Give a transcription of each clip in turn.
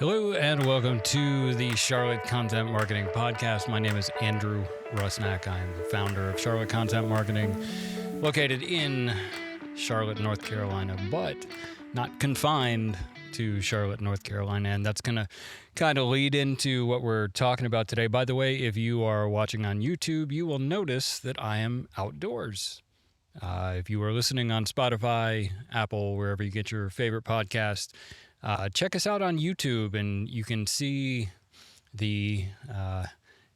Hello and welcome to the Charlotte Content Marketing Podcast. My name is Andrew Rusnak. I am the founder of Charlotte Content Marketing, located in Charlotte, North Carolina, but not confined to Charlotte, North Carolina. And that's going to kind of lead into what we're talking about today. By the way, if you are watching on YouTube, you will notice that I am outdoors. If you are listening on Spotify, Apple, wherever you get your favorite podcast, check us out on YouTube and you can see the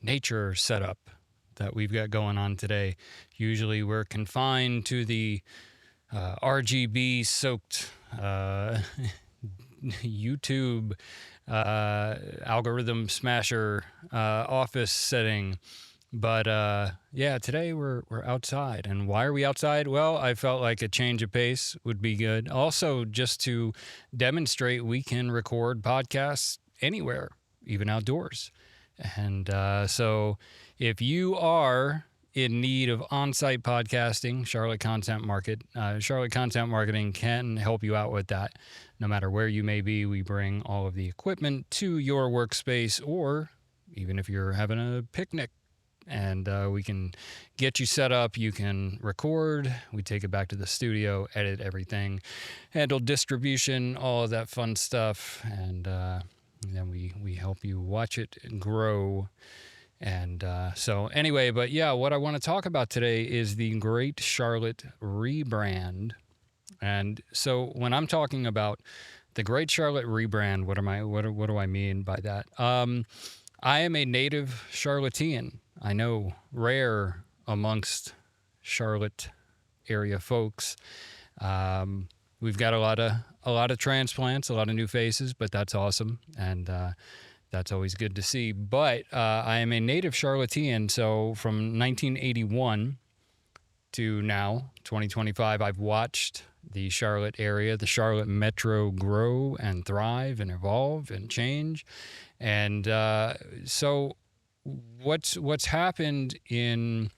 nature setup that we've got going on today. Usually we're confined to the RGB soaked YouTube algorithm smasher office setting. But yeah, today we're outside. And why are we outside? Well, I felt like a change of pace would be good. Also, just to demonstrate we can record podcasts anywhere, even outdoors. And so if you are in need of on-site podcasting, Charlotte Content Marketing can help you out with that. No matter where you may be, we bring all of the equipment to your workspace, or even if you're having a picnic, and we can get you set up. You can record. We take it back to the studio, edit everything, handle distribution, all of that fun stuff, and then we help you watch it grow. And so anyway, but yeah, what I want to talk about today is the Great Charlotte Rebrand. And so when I'm talking about the Great Charlotte Rebrand, what do I mean by that? I am a native Charlottean. I know, rare amongst Charlotte area folks. We've got a lot of transplants, a lot of new faces, but that's awesome, and that's always good to see. But I am a native Charlottean, so from 1981 to now, 2025, I've watched the Charlotte area, the Charlotte metro grow and thrive and evolve and change. And so what's happened in,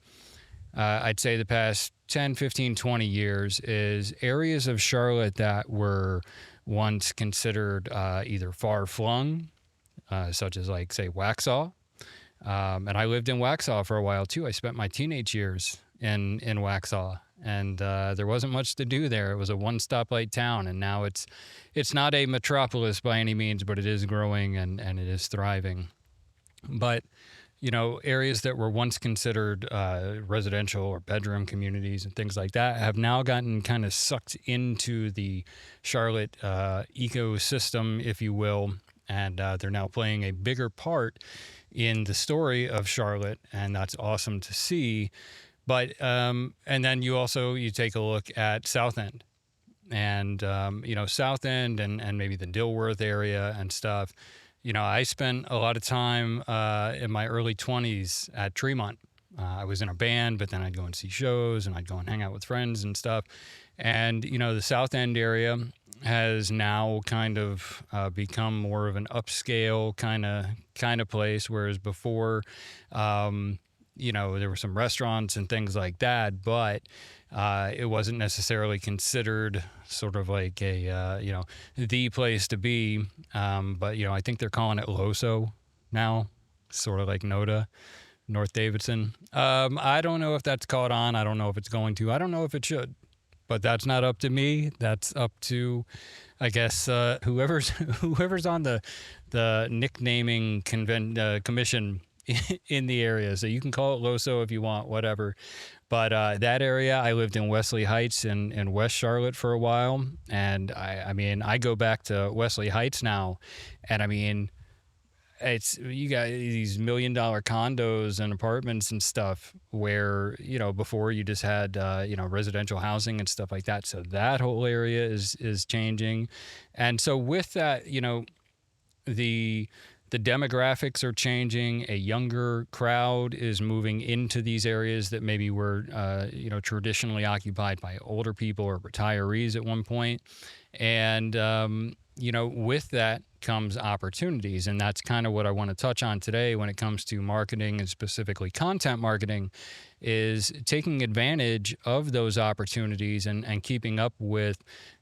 I'd say, the past 10, 15, 20 years is areas of Charlotte that were once considered either far-flung, such as, like, say, Waxhaw. And I lived in Waxhaw for a while, too. I spent my teenage years in Waxhaw, and there wasn't much to do there. It was a one-stoplight town, and now it's not a metropolis by any means, but it is growing and it is thriving. But, you know, areas that were once considered residential or bedroom communities and things like that have now gotten kind of sucked into the Charlotte ecosystem, if you will, and they're now playing a bigger part in the story of Charlotte, and that's awesome to see. But and then you take a look at South End, and South End and maybe the Dilworth area and stuff. You know, I spent a lot of time in my early 20s at Tremont. I was in a band, but then I'd go and see shows, and I'd go and hang out with friends and stuff. And the South End area has now kind of become more of an upscale kind of place, whereas before, there were some restaurants and things like that, but it wasn't necessarily considered sort of like the place to be. But I think they're calling it Loso now, sort of like Noda, North Davidson. I don't know if that's caught on. I don't know if it's going to. I don't know if it should. But that's not up to me. That's up to, I guess, whoever's on the nicknaming commission in the area. So you can call it Loso if you want, whatever. But that area, I lived in Wesley Heights in West Charlotte for a while, and I go back to Wesley Heights now, and you got these $1 million condos and apartments and stuff where, before you just had, residential housing and stuff like that. So that whole area is changing. And so with that, the demographics are changing. A younger crowd is moving into these areas that maybe were, traditionally occupied by older people or retirees at one point. And, with that comes opportunities. And that's kind of what I want to touch on today when it comes to marketing, and specifically content marketing, is taking advantage of those opportunities and keeping up with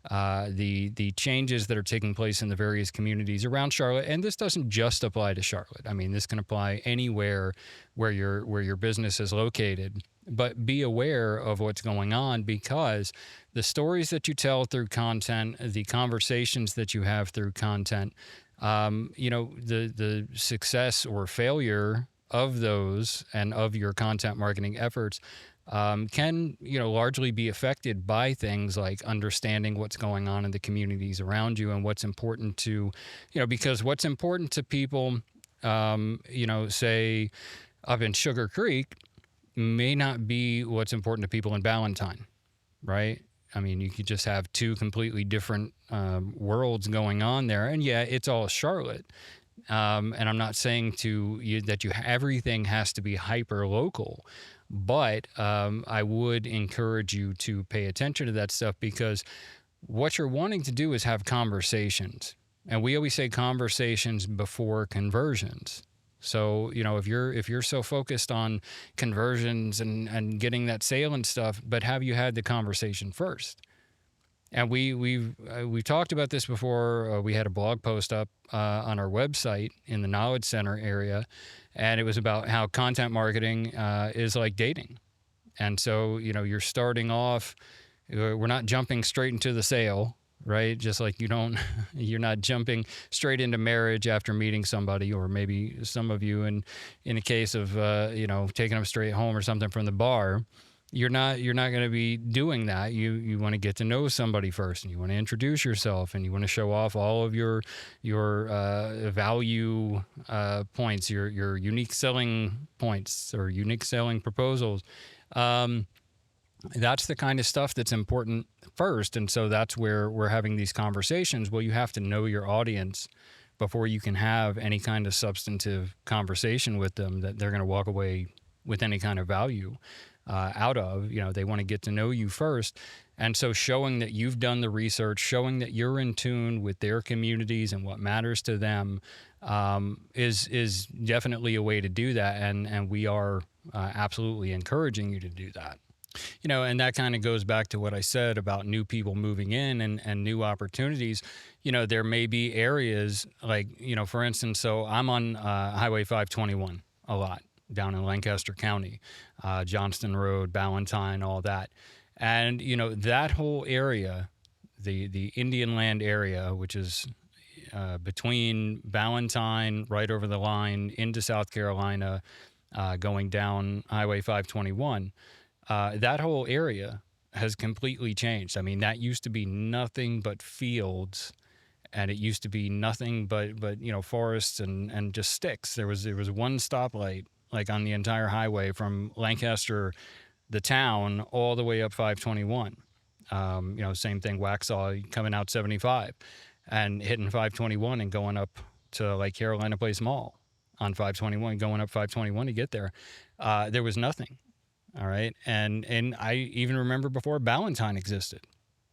the changes that are taking place in the various communities around Charlotte. And this doesn't just apply to Charlotte. I mean, this can apply anywhere where your business is located. But be aware of what's going on, because the stories that you tell through content, the conversations that you have through content, the success or failure of those and of your content marketing efforts can largely be affected by things like understanding what's going on in the communities around you and what's important to, because what's important to people, say up in Sugar Creek, may not be what's important to people in Ballantyne, right? I mean, you could just have two completely different worlds going on there. And yeah, it's all Charlotte. And I'm not saying to you that everything has to be hyper local, but I would encourage you to pay attention to that stuff, because what you're wanting to do is have conversations. And we always say conversations before conversions. So, if you're so focused on conversions and getting that sale and stuff, but have you had the conversation first? And we've talked about this before. We had a blog post up on our website in the Knowledge Center area, and it was about how content marketing is like dating. And so, you're starting off, we're not jumping straight into the sale, right? Just like you're not jumping straight into marriage after meeting somebody, or maybe some of you in a case of, taking them straight home or something from the bar. You're not going to be doing that. You want to get to know somebody first, and you want to introduce yourself, and you want to show off all of your value points, your unique selling points or unique selling proposals. That's the kind of stuff that's important first. And so that's where we're having these conversations. Well, you have to know your audience before you can have any kind of substantive conversation with them that they're going to walk away with any kind of value out of. They want to get to know you first. And so showing that you've done the research, showing that you're in tune with their communities and what matters to them is definitely a way to do that. And we are absolutely encouraging you to do that. And that kind of goes back to what I said about new people moving in and new opportunities. There may be areas like, for instance, so I'm on Highway 521 a lot down in Lancaster County, Johnston Road, Ballantyne, all that. And, that whole area, the Indian Land area, which is between Ballantyne, right over the line into South Carolina, going down Highway 521, that whole area has completely changed. I mean, that used to be nothing but fields, and it used to be nothing but forests and just sticks. There was one stoplight like on the entire highway from Lancaster, the town, all the way up 521. Same thing, Waxhaw coming out 75 and hitting 521 and going up to like Carolina Place Mall on 521, going up 521 to get there. There was nothing. All right. And I even remember before Ballantyne existed.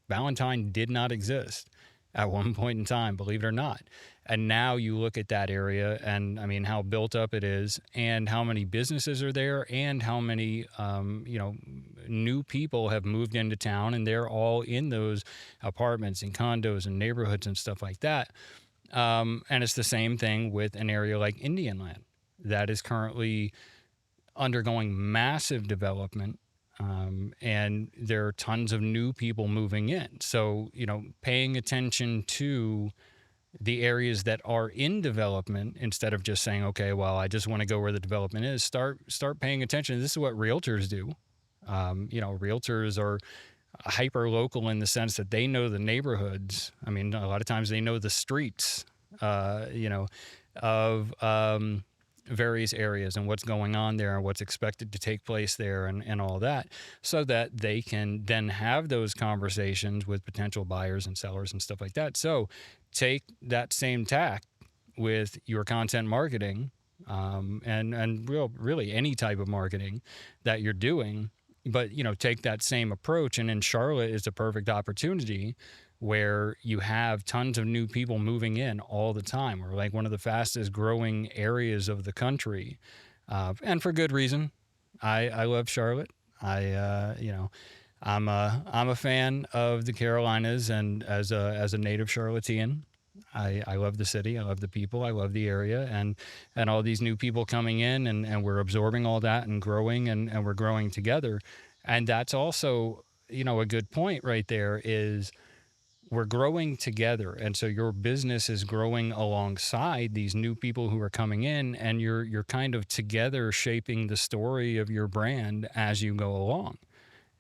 Ballantyne did not exist at one point in time, believe it or not. And now you look at that area and, I mean, how built up it is and how many businesses are there and how many, new people have moved into town, and they're all in those apartments and condos and neighborhoods and stuff like that. And it's the same thing with an area like Indian Land that is currently undergoing massive development. And there are tons of new people moving in. So, paying attention to the areas that are in development instead of just saying, okay, well, I just want to go where the development is. Start paying attention. This is what realtors do. Realtors are hyper local in the sense that they know the neighborhoods. I mean, a lot of times they know the streets, of various areas and what's going on there and what's expected to take place there and all that, so that they can then have those conversations with potential buyers and sellers and stuff like that. So take that same tack with your content marketing, and really any type of marketing that you're doing, but take that same approach. And in Charlotte is a perfect opportunity where you have tons of new people moving in all the time. We're like one of the fastest growing areas of the country, and for good reason. I love Charlotte. I'm a fan of the Carolinas, and as a native Charlottean, I love the city, I love the people, I love the area, and all these new people coming in, and we're absorbing all that and growing, and we're growing together. And that's also, a good point right there is we're growing together, and so your business is growing alongside these new people who are coming in, and you're kind of together shaping the story of your brand as you go along.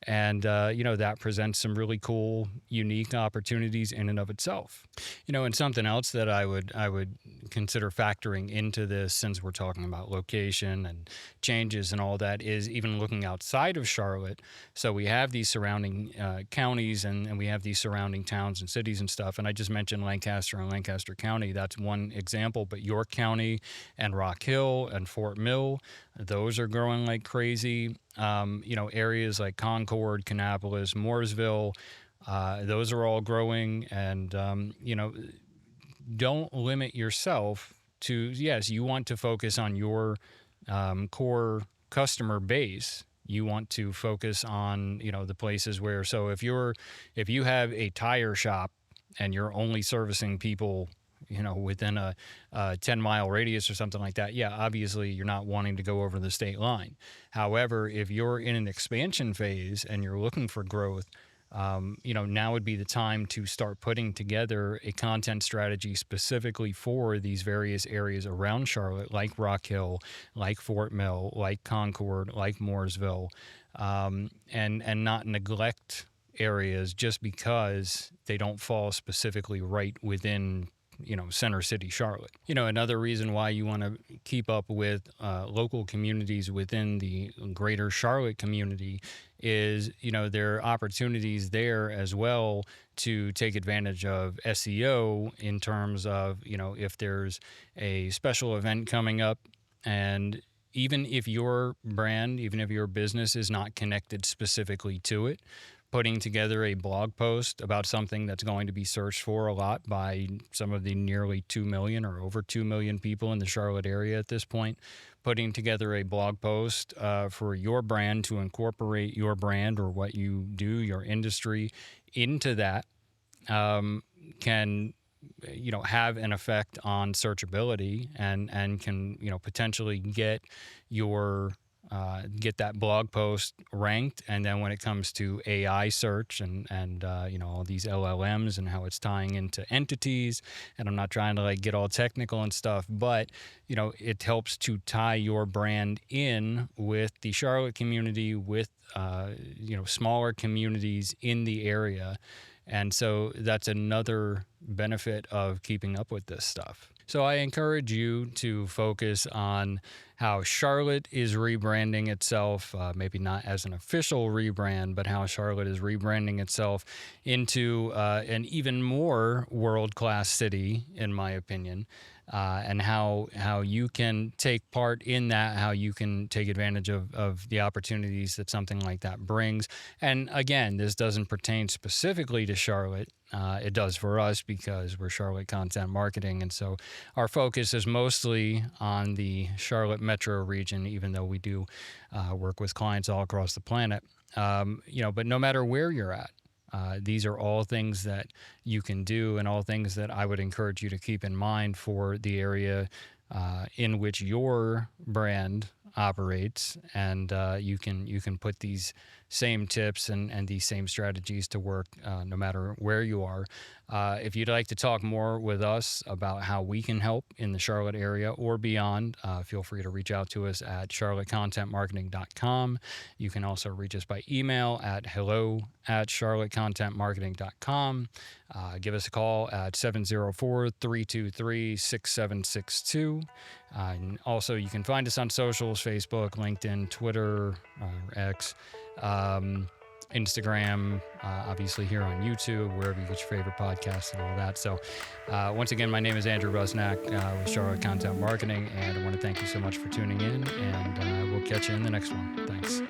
And that presents some really cool, unique opportunities in and of itself. And something else that I would consider factoring into this, since we're talking about location and changes and all that, is even looking outside of Charlotte. So we have these surrounding counties, and we have these surrounding towns and cities and stuff. And I just mentioned Lancaster and Lancaster County. That's one example. But York County and Rock Hill and Fort Mill, those are growing like crazy. Areas like Concord, Kannapolis, Mooresville, those are all growing. And, don't limit yourself to, yes, you want to focus on your core customer base. You want to focus on, the places where, so if you have a tire shop and you're only servicing people, within a 10-mile radius or something like that, yeah, obviously you're not wanting to go over the state line. However, if you're in an expansion phase and you're looking for growth, now would be the time to start putting together a content strategy specifically for these various areas around Charlotte, like Rock Hill, like Fort Mill, like Concord, like Mooresville, and not neglect areas just because they don't fall specifically right within center city Charlotte. Another reason why you want to keep up with local communities within the greater Charlotte community is, there are opportunities there as well to take advantage of SEO in terms of, if there's a special event coming up, and even if your brand, even if your business is not connected specifically to it, putting together a blog post about something that's going to be searched for a lot by some of the nearly 2 million or over 2 million people in the Charlotte area at this point, putting together a blog post for your brand to incorporate your brand or what you do, your industry, into that can have an effect on searchability, and can potentially get that blog post ranked. And then when it comes to AI search and all these LLMs and how it's tying into entities, and I'm not trying to get all technical and stuff, but it helps to tie your brand in with the Charlotte community, with smaller communities in the area. And so that's another benefit of keeping up with this stuff. So I encourage you to focus on how Charlotte is rebranding itself, maybe not as an official rebrand, but how Charlotte is rebranding itself into an even more world-class city, in my opinion, and how you can take part in that, how you can take advantage of the opportunities that something like that brings. And again, this doesn't pertain specifically to Charlotte. It does for us because we're Charlotte Content Marketing, and so our focus is mostly on the Charlotte metro region, even though we do work with clients all across the planet. But no matter where you're at, these are all things that you can do, and all things that I would encourage you to keep in mind for the area in which your brand operates. And you can put these same tips and these same strategies to work no matter where you are. If you'd like to talk more with us about how we can help in the Charlotte area or beyond, feel free to reach out to us at charlottecontentmarketing.com. You can also reach us by email at hello@charlottecontentmarketing.com. Give us a call at 704-323-6762. And also, you can find us on socials: Facebook, LinkedIn, Twitter, X, Instagram, obviously here on YouTube, wherever you get your favorite podcasts and all that. So once again, my name is Andrew Rusnak with Charlotte Content Marketing, and I want to thank you so much for tuning in, and we'll catch you in the next one. Thanks.